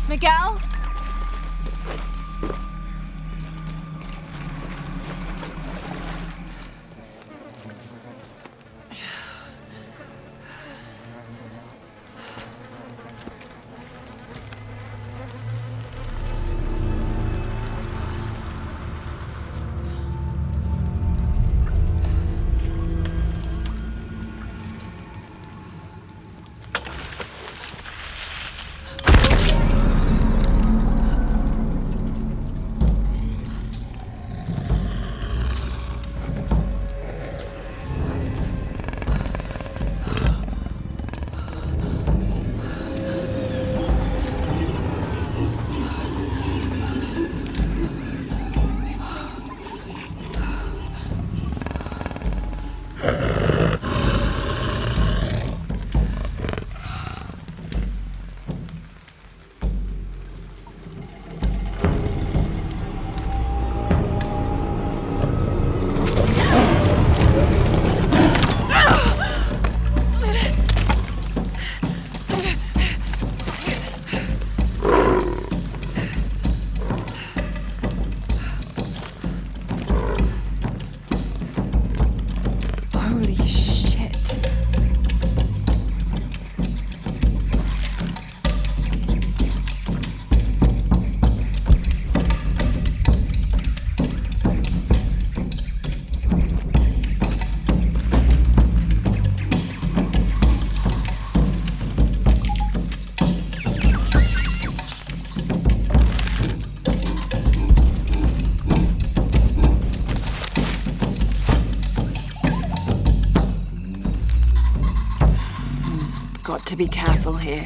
Miguel? To be careful here.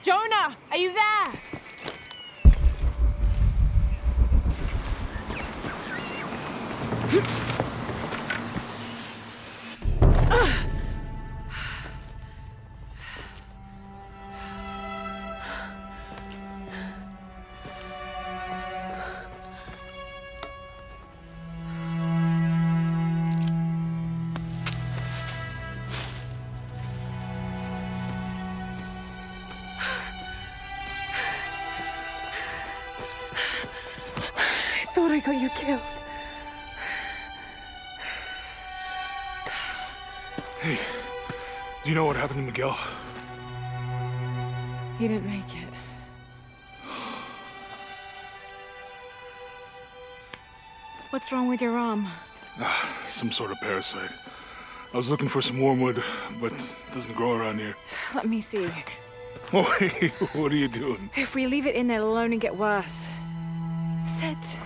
Jonah, are you there? I thought I got you killed. Hey, do you know what happened to Miguel? He didn't make it. What's wrong with your arm? Some sort of parasite. I was looking for some wormwood, but it doesn't grow around here. Let me see. Oh, hey, what are you doing? If we leave it in there, it'll only get worse. Sit.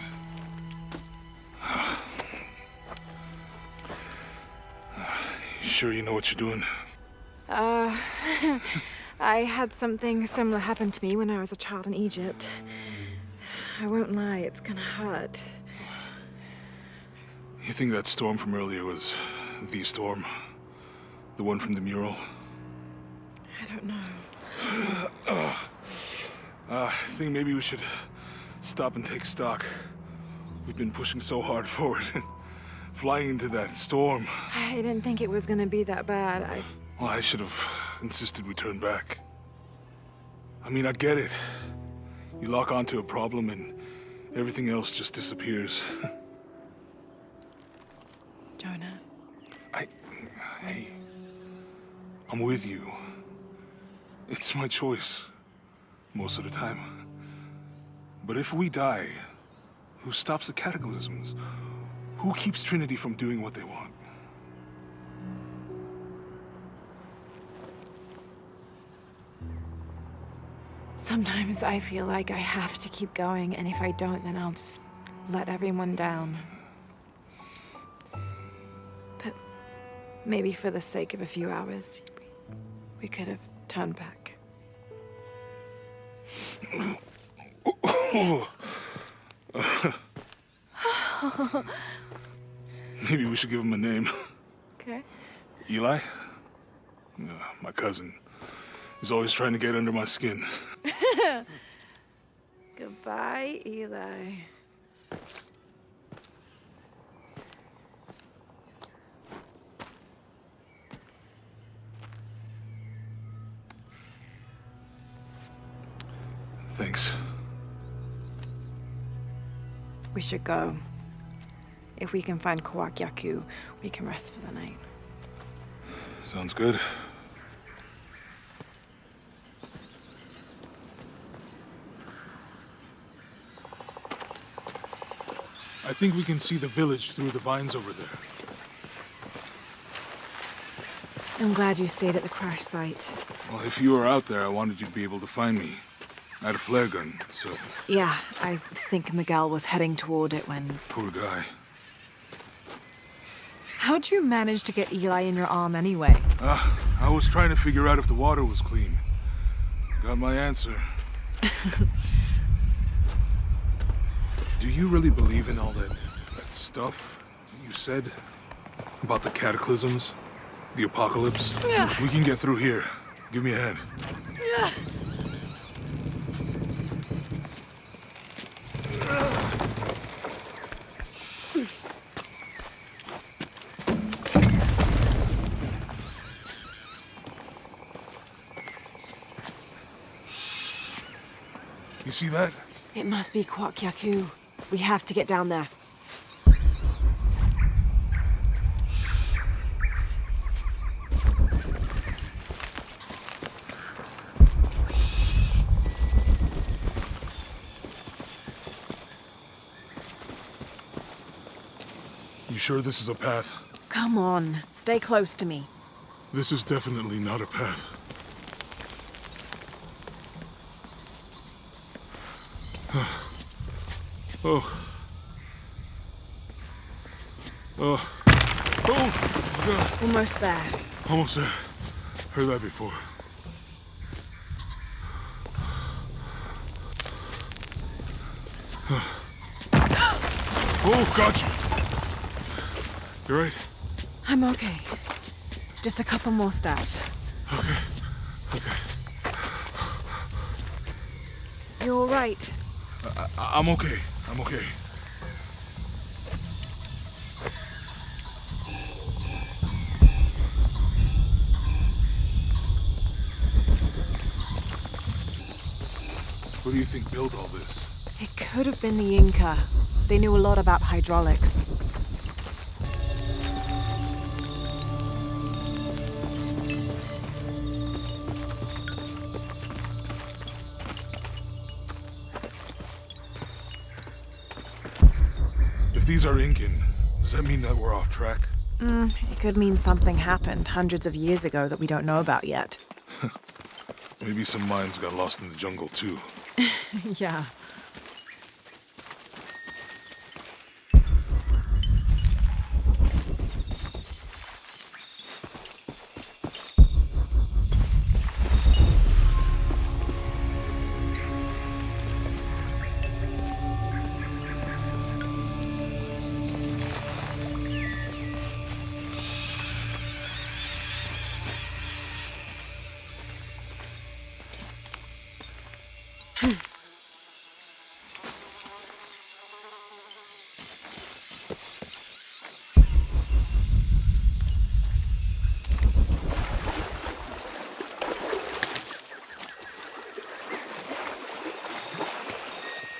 Sure you know what you're doing? I had something similar happen to me when I was a child in Egypt. I won't lie, it's gonna hurt. You think that storm from earlier was the storm? The one from the mural? I don't know. I think maybe we should stop and take stock. We've been pushing so hard forward. Flying into that storm. I didn't think it was gonna be that bad. Well, I should have insisted we turn back. I mean, I get it. You lock onto a problem and everything else just disappears. Jonah. Hey, I'm with you. It's my choice, most of the time. But if we die, who stops the cataclysms? Who keeps Trinity from doing what they want? Sometimes I feel like I have to keep going, and if I don't, then I'll just let everyone down. But maybe for the sake of a few hours, we could have turned back. Maybe we should give him a name. Okay. Eli? My cousin. He's always trying to get under my skin. Goodbye, Eli. Thanks. We should go. If we can find Kuwaq Yaku, we can rest for the night. Sounds good. I think we can see the village through the vines over there. I'm glad you stayed at the crash site. Well, if you were out there, I wanted you to be able to find me. I had a flare gun, so... Yeah, I think Miguel was heading toward it when... Poor guy. How'd you manage to get Eli in your arm anyway? I was trying to figure out if the water was clean. Got my answer. Do you really believe in all that stuff you said? About the cataclysms? The apocalypse? Yeah. We can get through here. Give me a hand. Yeah. You see that? It must be Kuwaq Yaku. We have to get down there. You sure this is a path? Come on, stay close to me. This is definitely not a path. Oh. Oh. Oh, God. Almost there. Almost there. Heard that before. Oh, gotcha. You right? I'm okay. Just a couple more steps. Okay. You're all right. I'm okay. I'm okay. Who do you think built all this? It could have been the Inca. They knew a lot about hydraulics. If these are Incan, does that mean that we're off track? It could mean something happened hundreds of years ago that we don't know about yet. Maybe some mines got lost in the jungle, too. Yeah.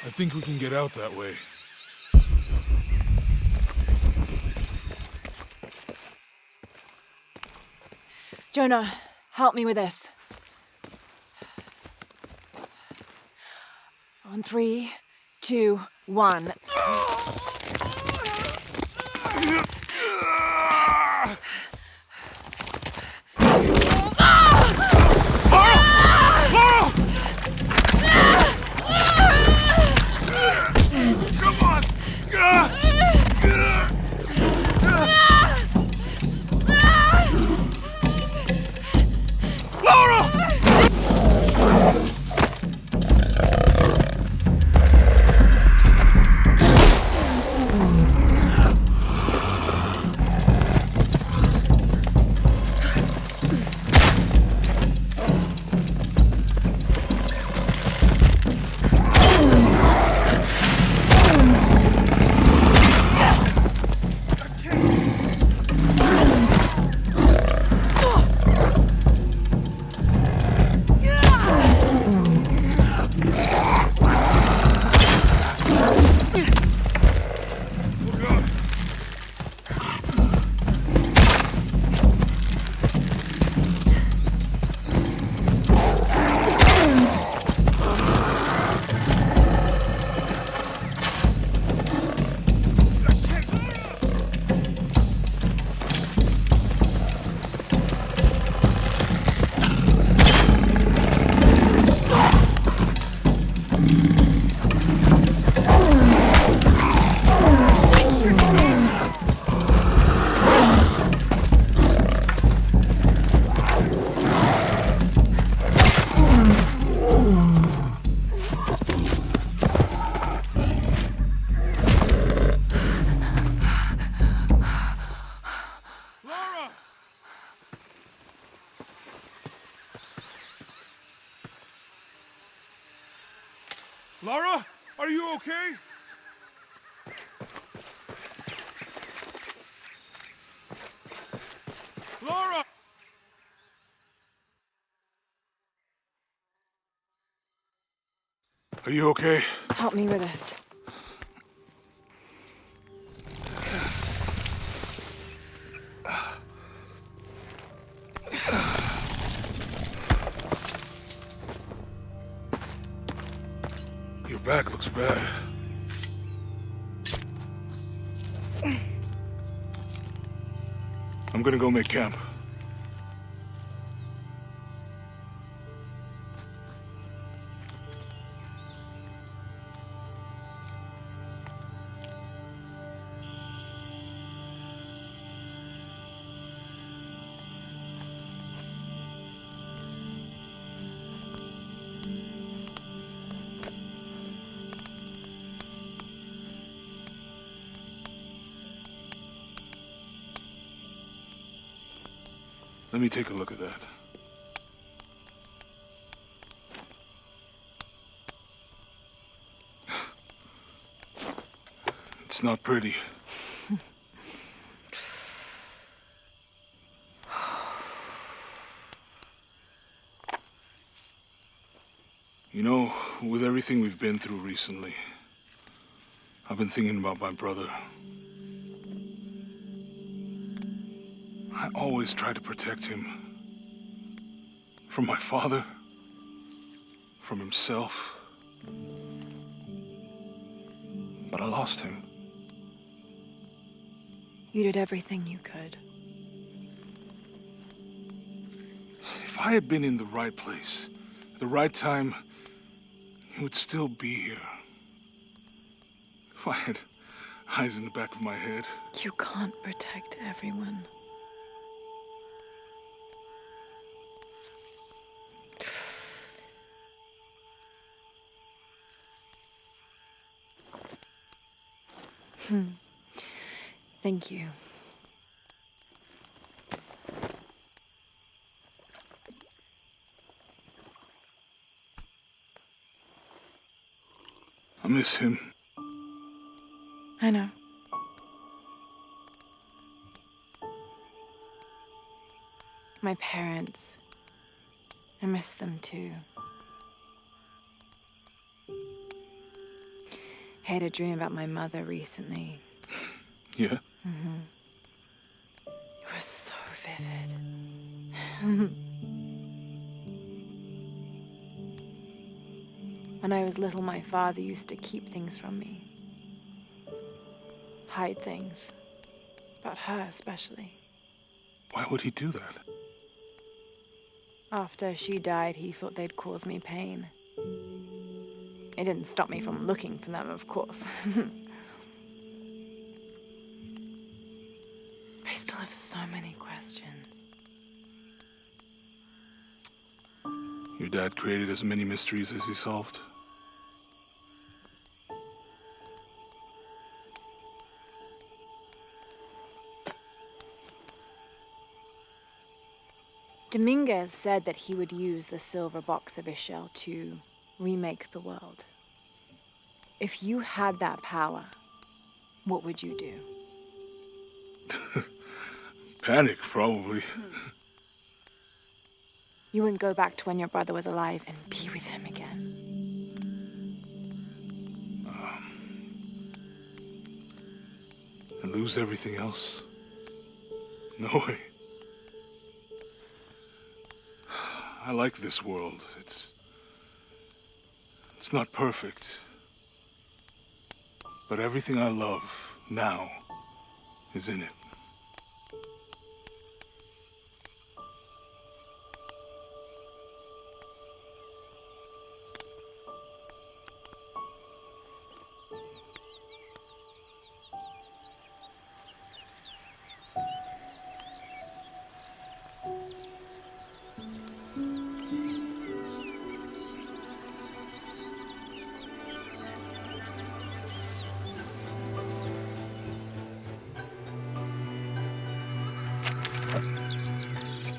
I think we can get out that way. Jonah, help me with this. On 3, 2, 1. Lara, are you okay? Lara! Are you okay? Help me with this. Your back looks bad. I'm gonna go make camp. Let me take a look at that. It's not pretty. You know, with everything we've been through recently, I've been thinking about my brother. I always tried to protect him. From my father. From himself. But I lost him. You did everything you could. If I had been in the right place, at the right time, he would still be here. If I had eyes in the back of my head. You can't protect everyone. Thank you. I miss him. I know. My parents. I miss them too. I had a dream about my mother recently. Yeah? It was so vivid. When I was little, my father used to keep things from me. Hide things. About her, especially. Why would he do that? After she died, he thought they'd cause me pain. It didn't stop me from looking for them, of course. I still have so many questions. Your dad created as many mysteries as he solved. Dominguez said that he would use the silver box of his shell to remake the world. If you had that power, what would you do? Panic, probably. You wouldn't go back to when your brother was alive and be with him again. And lose everything else? No way. I like this world. It's not perfect. But everything I love now is in it.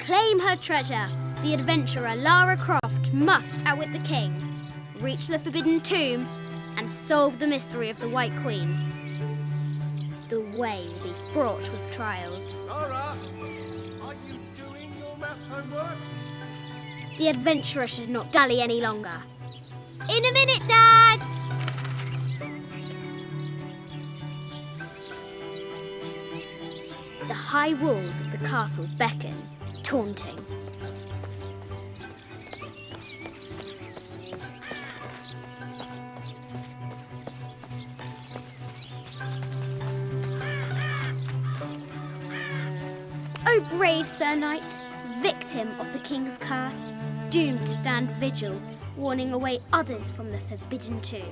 Claim her treasure. The adventurer Lara Croft must outwit the king, reach the forbidden tomb, and solve the mystery of the White Queen. The way will be fraught with trials. Lara, are you doing your maths homework? The adventurer should not dally any longer. In a minute, Dad! The high walls of the castle beckon, taunting. O brave Sir Knight, victim of the king's curse, doomed to stand vigil, warning away others from the forbidden tomb.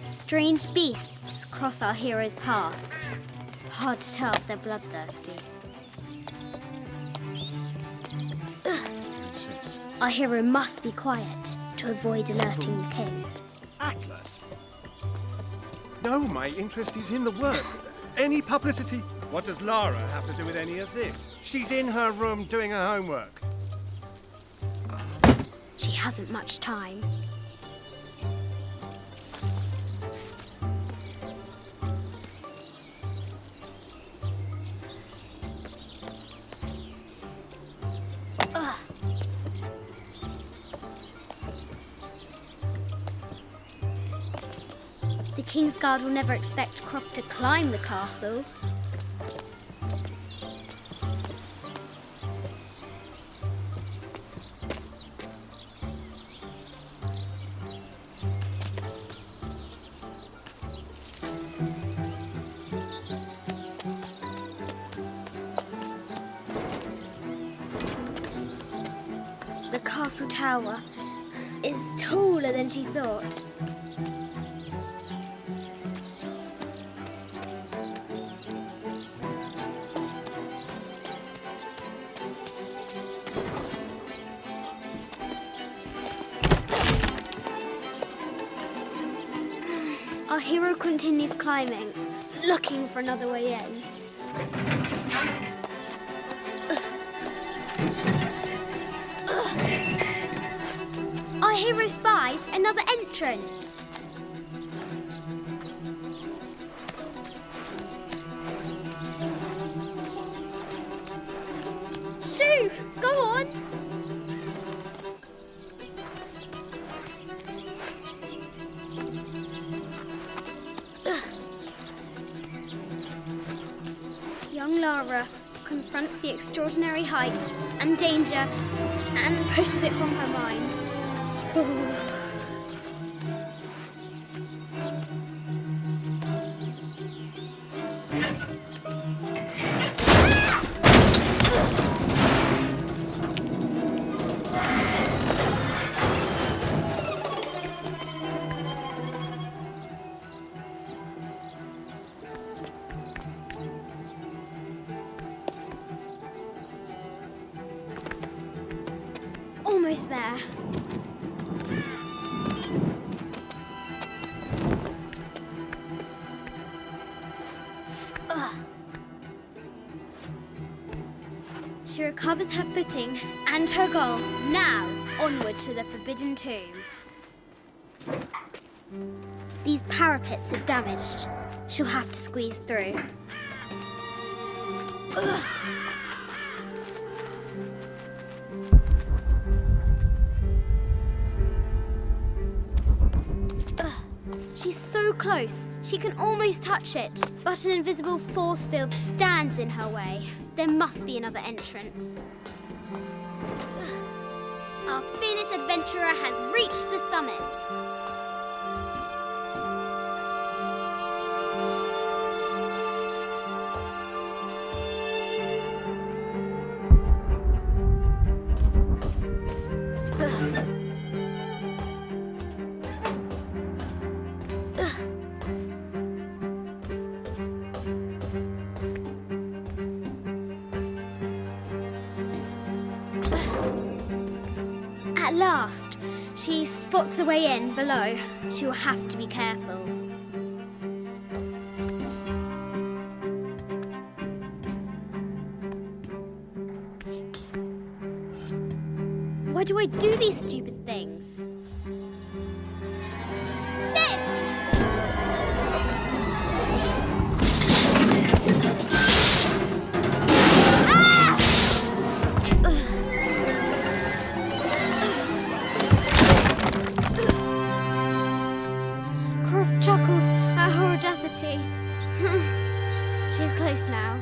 Strange beasts cross our hero's path. Hard to tell if they're bloodthirsty. Our hero must be quiet to avoid alerting the king. Atlas? No, my interest is in the work. Any publicity? What does Lara have to do with any of this? She's in her room doing her homework. She hasn't much time. The King's Guard will never expect Croft to climb the castle. The castle tower is taller than she thought. Our hero continues climbing, looking for another way in. Our hero spies another entrance. Shoo! Go on! Young Lara confronts the extraordinary height and danger and pushes it from her mind. Almost there. She recovers her footing and her goal. Now, onward to the Forbidden Tomb. These parapets are damaged. She'll have to squeeze through. She's so close, she can almost touch it, but an invisible force field stands in her way. There must be another entrance. Our fearless adventurer has reached the summit. At last, she spots a way in below. She will have to be careful. Why do I do these stupid things? Shit! Chuckles at her audacity. She's close now.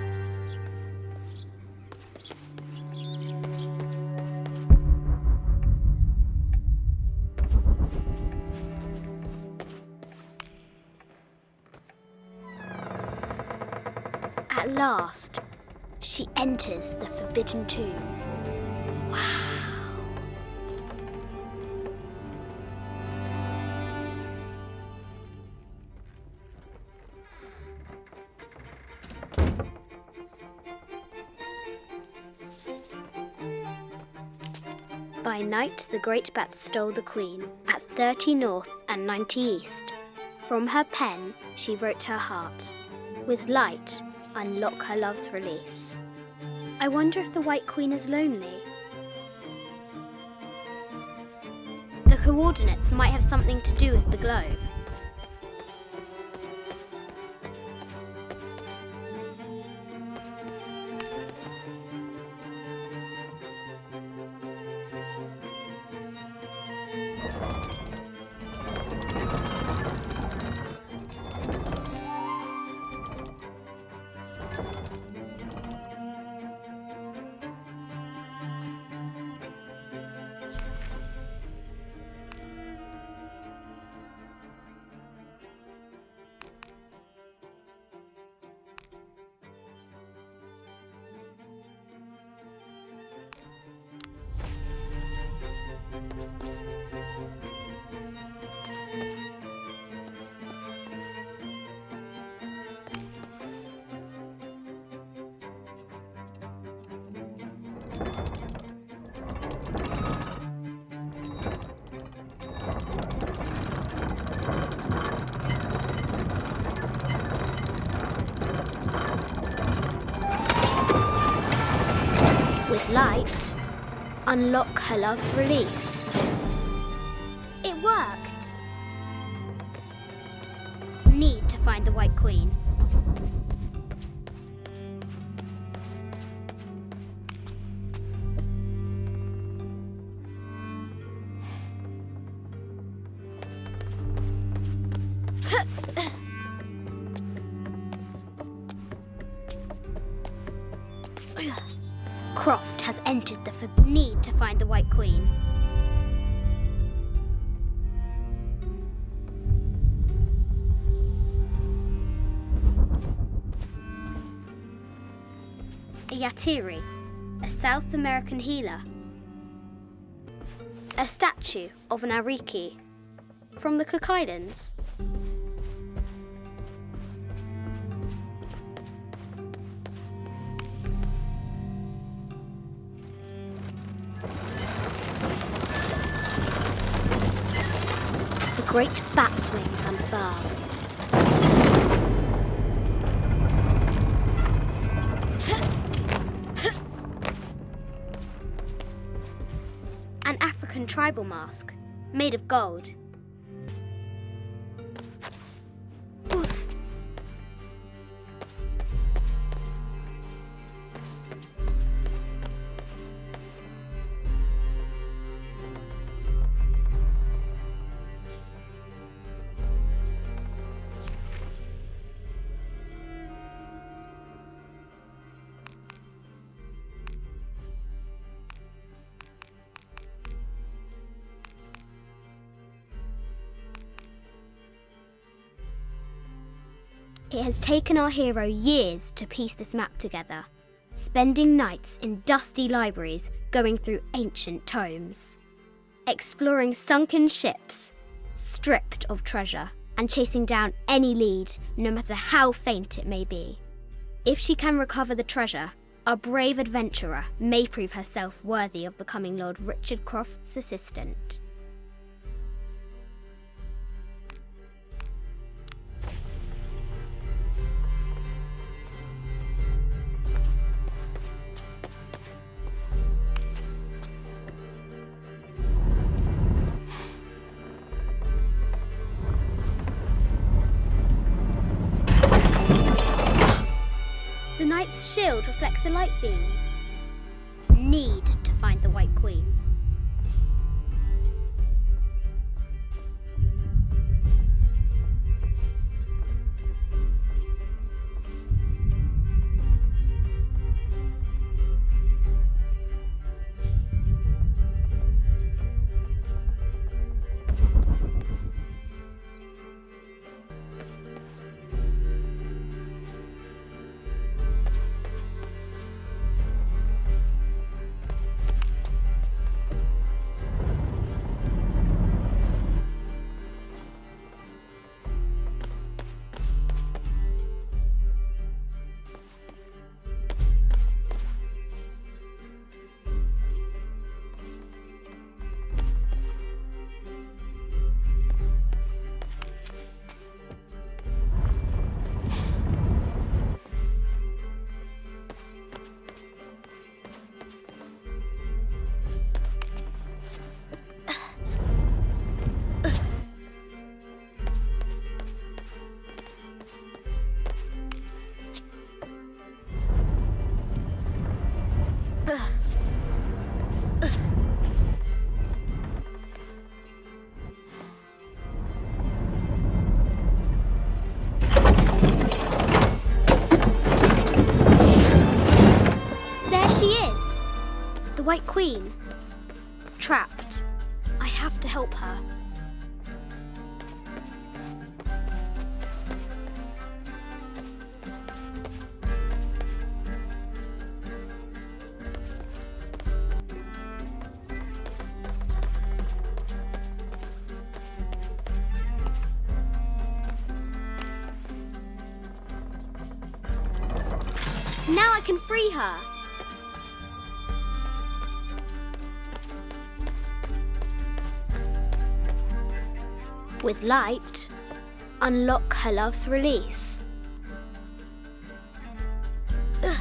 At last, she enters the Forbidden Tomb. Wow. By night, the great bat stole the queen at 30 north and 90 east. From her pen, she wrote her heart. With light, unlock her love's release. I wonder if the White Queen is lonely. The coordinates might have something to do with the globe. With light, unlock her love's release. It worked. Need to find the White Queen. Croft has entered the need to find the White Queen. A Yatiri, a South American healer. A statue of an Ariki from the Cook Islands. Great bat's wings unfurl. An African tribal mask made of gold. Oof. It has taken our hero years to piece this map together, spending nights in dusty libraries going through ancient tomes, exploring sunken ships, stripped of treasure, and chasing down any lead, no matter how faint it may be. If she can recover the treasure, our brave adventurer may prove herself worthy of becoming Lord Richard Croft's assistant. The knight's shield reflects the light beam. Need to find the White Queen. The White Queen. Trapped. I have to help her. Now I can free her. With light, unlock her love's release. Ugh.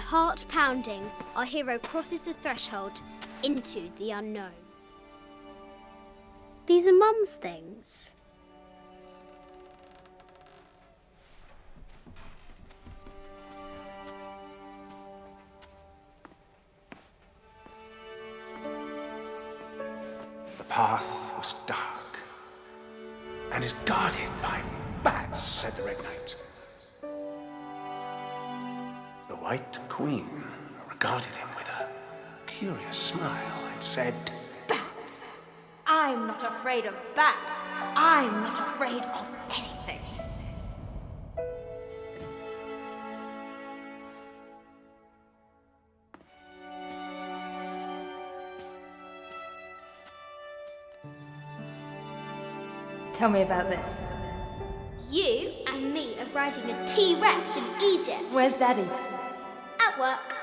Heart pounding, our hero crosses the threshold into the unknown. These are Mum's things. The path was dark and is guarded by bats, said the Red Knight. The White Queen regarded him with a curious smile and said, Bats? I'm not afraid of bats. I'm not afraid of anything. Tell me about this. You and me are riding a T-Rex in Egypt. Where's Daddy? At work.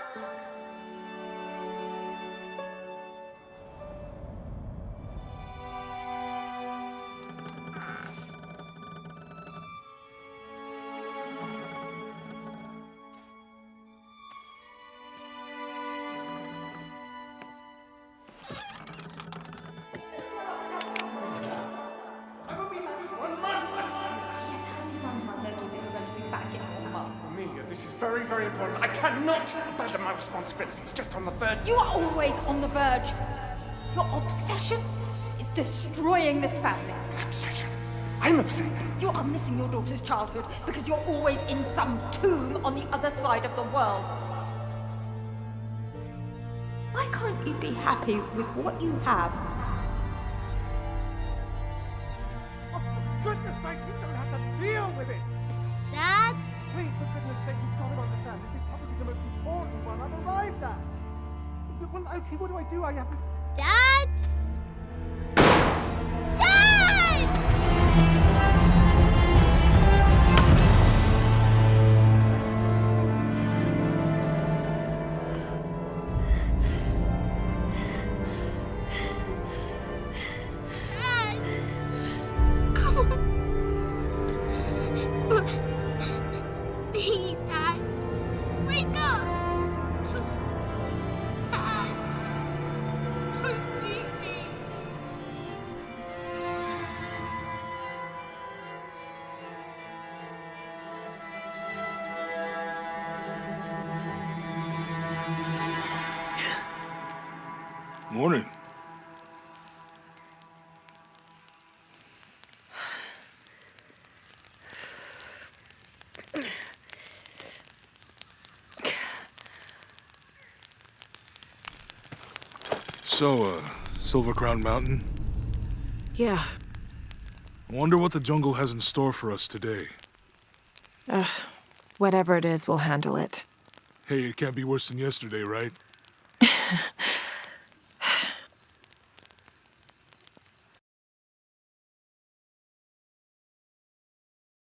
this is very, very important. I cannot abandon my responsibilities just on the verge. You are always on the verge. Your obsession is destroying this family. Obsession? I'm upset. You are missing your daughter's childhood because you're always in some tomb on the other side of the world. Why can't you be happy with what you have? Oh, for goodness sake, you don't have to deal with it! Dad? Please, for goodness sake, you've got to understand, this is probably the most important one I've arrived at. Well, okay, what do? I have to... Dad? Dad! Please, Dad. Wake up. Dad. Morning. So, Silver Crown Mountain? Yeah. I wonder what the jungle has in store for us today. Whatever it is, we'll handle it. Hey, it can't be worse than yesterday, right?